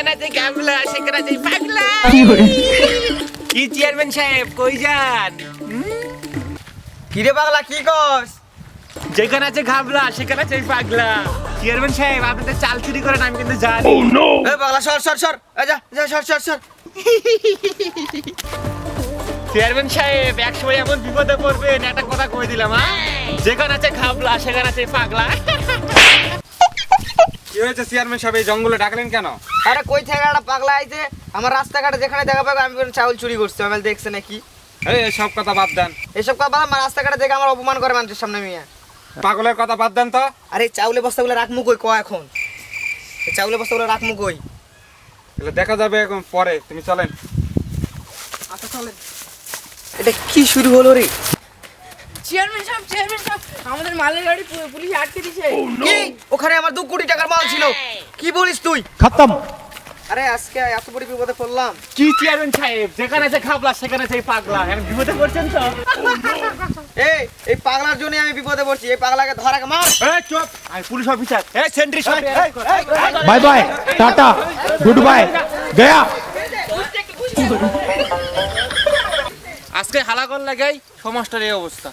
যেখানে আছে গামলা সেখানে আছে পাগলা। কি চেয়ারম্যান সাহেব কই যান? কি রে পাগলা কি কস? যেখানে আছে ঘাবলা সেখানে আছে পাগলা। চেয়ারম্যান সাহেব আপনি তো চাল চুরি করেন আমি কিন্তু জানি। এই পাগলা সর সর সর, যা যা সর সর সর। চেয়ারম্যান সাহেব একসময় এমন বিপদে পড়বেন একটা কথা কই দিলাম। যেখানে আছে ঘাবলা সেখানে আছে পাগলা। কি হয়েছে চেয়ারম্যান সাহেব, এই জঙ্গলে ডাকলেন কেন? আরে কই থেকে একটা পাগলা আইছে আমার রাস্তাঘাটে যেখানে দেখা পাবে আমি কোনো চাউল চুরি করছি, আমি দেখছে নাকি? এই সব কথা বাদ দেন, এসব কথা আমার রাস্তাঘাটে দেখে আমার অপমান করে মানুষের সামনে মিয়া। পাগলের কথা বাদ দেন তো। আরে চাউলের বস্তাগুলো রাখমু কই কয় এখন? এই চাউলের বস্তাগুলো রাখমু কই? এগুলো দেখা যাবে এখন পরে, তুমি চলেন। আচ্ছা চলেন। এটা কি শুরু হলো রে? চেয়ারম্যান সাহেব আমাদের মালের গাড়ি পুলিশ আটকে দিয়েছে। কি? ওখানে আমার 2 কোটি টাকার মাল ছিল। কি বলিস তুই? खत्म। আরে আজকে এত বড় বিপদে পড়লাম। কি চেয়ারম্যান সাহেব যেখানে আছে ঘাবলা সেখানে আছে পাগলা, এখন বিপদে পড়ছেন তো? এই পাগলার জন্য আমি বিপদে পড়ছি। এই পাগলাকে ধর আগে মার। এই চুপ, আমি পুলিশ অফিসার। এই সেন্ট্রি সব bye bye, tata, good bye, गया। আজকে হালাকল লাগাই সমাজটার এই অবস্থা।